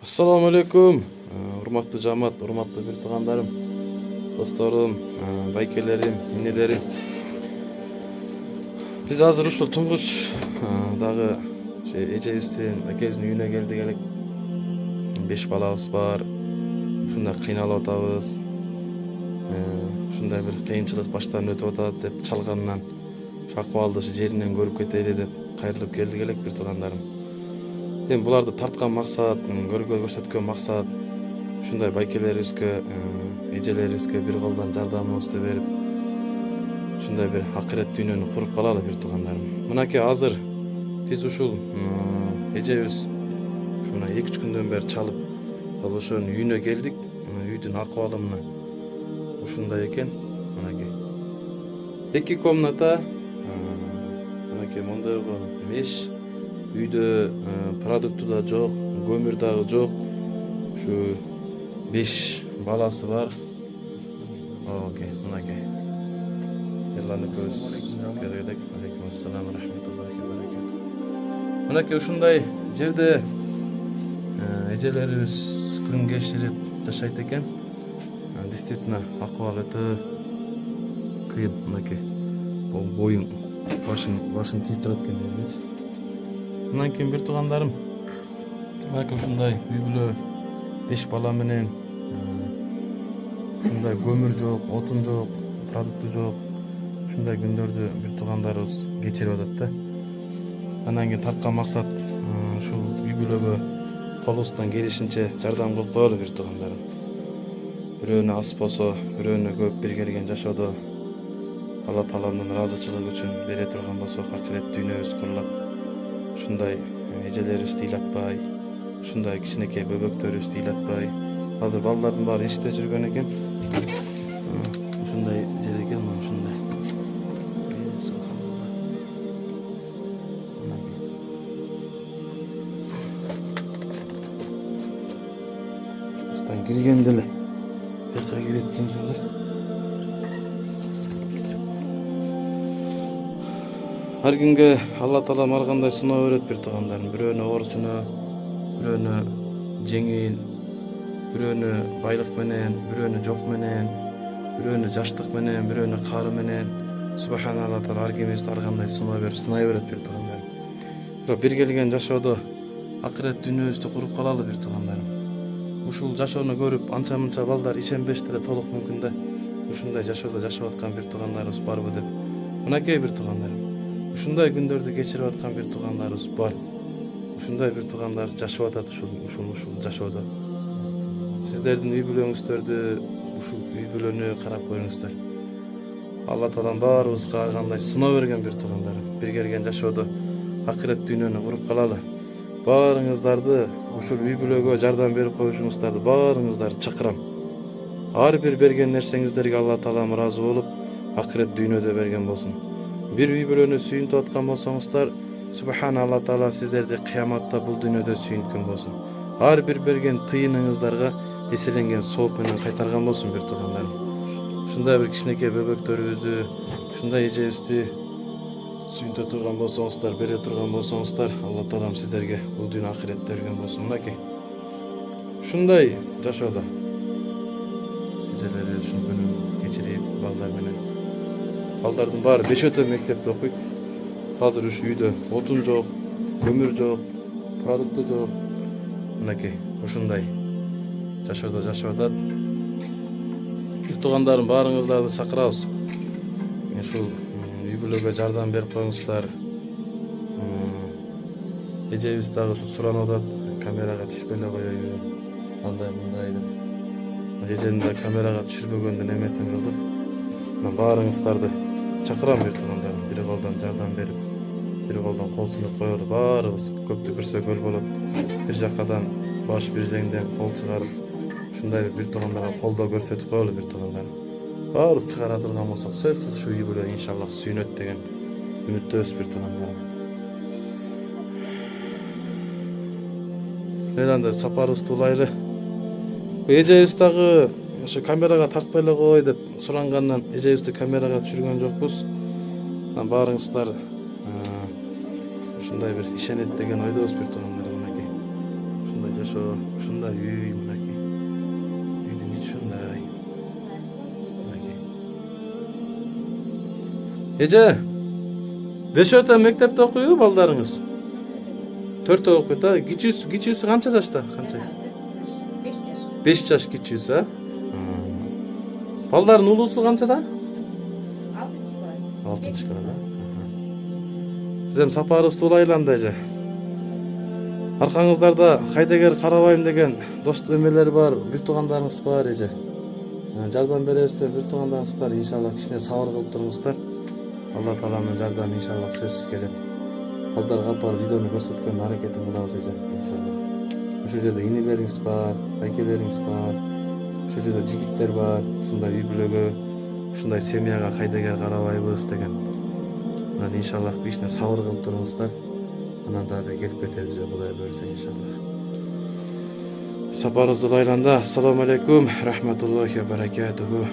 Assalamu alaikum. Урматтуу жамаат, урматтуу бир туугандарым, досторум, байкелерим, инелерим. Биз азыр ушул туңгуч дагы эжебиздин, акебиздин үйүнө келдик элек. 5 балабыз бар. Ушундай кыйналып атабыз. Ушундай бир кыйынчылык баштан өтүп атат деп чалганынан ушу акыбалды ушу жеринен көрүп кетели деп кайрылып келдик элек бир туугандарым. Эми буларды тарткан максат, көргө көрсөткөн максат ушундай байкелерибизге, эжелерибизге бир колдон жардамыбызды берип, ушундай бир акырет дүйнөнү куруп калалы бир туугандарым. Мынакей азыр биз ушул эжебиз ушуна 2-3 күндөн бери чалып, ал ошонун үйүнө келдик. Үйдүн акыбалы мына ушундай экен. Мынакей 2 комната, мынакей мондойго меш. Үйдө продукты да жок, көмүр дагы жок. Ушу 5 баласы бар. Окей, мынакей. Эланы көз келдик. Алейкум ассалам рахматуллахи ва баракатух. Мынакей ушундай жерде эжелерибиз күн кечирип жашайт экен. Действительно акыбал өтө кыйын. Мынакей боюң башың тийип турат экен дейбичи. Мындан кийин бир туугандарым, мынакей ушундай үй бүлө 5 бала менен ушундай көмүр жок, отун жок, продукты жок. Ушундай күндөрдү бир туугандарыбыз кечирип атат да. Андан кийин тарткан максат ушул үй бүлөгө колубуздан келишинче жардам кылып коелу бир туугандарым. Бирөөнө аз болсо, бирөөнө көп биргелеген жашоодо Алла Тааланын ыраазычылыгы үчүн бере турган болсок, акырет дүйнөбүз курулат. Ушундай эжелерибизди ыйлатпай, ушундай кичинекей бөбөктөрүбүздү ыйлатпай. Азыр балдардын баары иште жүргөн экен. Ушундай жер экен, мына ушундай. Бустан киргенде эле бияка кирет экенсиң да. Ар күнгө Алла Таалам ар кандай сыноо берет бир туугандарым. Бирөөнө оор сыноо, бирөөнө жеңил, бирөөнө байлык менен, бирөөнө жок менен, бирөөнө жаштык менен, бирөөнө кары менен. Субханалла Таала ар кимибизди ар кандай сыноо берип, сынай берет бир туугандарым. Бирок биргелеген жашоодо акырет дүйнөбүздү куруп калалы бир туугандарым. Ушул жашоону көрүп анча-мынча балдар ишенбеш деле толук мүмкүн да. Ушундай жашоодо жашап аткан бир туугандарыбыз барбы деп. Мынакей бир туугандарым. Ушундай күндөрдү кечирип аткан бир туугандарыбыз бар. Ушундай бир туугандар жашап атат ушул жашоодо. Сиздердин үй бүлөңүздөрдү, ушул үй бүлөнү карап көрүңүздөр. Алла Таалам баарыбызга ар кандай сыноо берген бир туугандарым. Биргелеген жашоодо акырет дүйнөнү куруп калалы. Баарыңыздарды ушул үй бүлөгө жардам берип коюшуңуздарды баарыңыздарды чакырам. Ар бир берген нерсеңиздерге Алла Таалам ыраазы болуп, акырет дүйнөдө берген болсун. Бир үй бүлөнү сүйүнтүп аткан болсоңуздар, Субхан Алла Таала сиздерди кыяматта бул дүйнөдө сүйүнткөн болсун. Ар бир берген тыйыныңыздарга эселенген сооп менен кайтарган болсун бир туугандарым. Ушундай бир кичинекей бөбөктөрүбүздү, ушундай эжебизди сүйүнтө турган болсоңуздар, бере турган болсоңуздар, Алла Таалам сиздерге бул дүйнө акыретте берген болсун. Мынакей ушундай жашоодо эжелери ушул күнүн кечирип балдар менен. Балдардын баары 5 мектепте окуйт. Азыр ушу үйдө отун жок, көмүр жок, продукты жок. Мынакей ушундай жашоодо жашап атат. Бир туугандарым, баарыңыздарды чакырабыз. Ушул үй бүлөгө жардам берип коюңуздар. Эжебиз дагы ушу суранып атат, камерага түшпөй эле коеюн, андай мындай деп. Эжени да камерага түшүрбөгөндүн эмесин кылдык. Мен баарыңыздарды чакырам бир туугандарым, бир колдон жардам берип, бир колдон кол сунуп коелу баарыбыз. Көптү көрсө көл болот. Бир жакадан баш бир жеңден кол чыгарып, ушундай бир туугандарга колдоо көрсөтүп коелу бир туугандарым. Баарыбыз чыгара турган болсок, сөзсүз ушу үй бүлө иншаллах сүйүнөт деген үмүттөбүз бир туугандарым. Анда сапарыбызды улайлы. Эжебиз дагы ошо камерага тартпай эле кой деп сурангандан эжебизди камерага түшүргөн жокпуз. Баарыңыздар ушундай бир ишенет деген ойдобуз бир туугандар. Мынакей ушундай ушундай үй мынакей. Үйдүн ичи ушундай. Мынакей. Эже, бешөөтө мектепте окуйбу балдарыңыз? 4 окуйт, а? Кичүүсү канча жашта? Канча? 5 жаш кичүүсү, а? Балдардын улуусу канчада? 6 класс. 6 класс, а? Биз эми сапарыбызды улайланды эже. Аркаңыздарда кайдагер карабайм деген дос эмелер бар, бир туугандарыңыз бар эже. Жардам беребиз деп бир туугандарыңыз бар. Иншалла кичине сабыр кылып туруңуздар. Алла тааланын жардамы иншалла сөзсүз келет. Балдарга апарып видеону көрсөткөн аракетин кылабыз эже, иншалла. Ошол жерде инелериңиз бар, байкелериңиз бар. Ошол жерде жигиттер бар. Ушундай үй бүлөгө, ушундай семьяга кайдагер карабайбыз деген. Анан иншалла кичине сабыр кылып туруңуздар. Анан дагы келип кетебиз же Кудай буйрса иншалла. Сапарыбызды улайланды. Ассаламу алейкум, рахматуллахи ва баракатуху.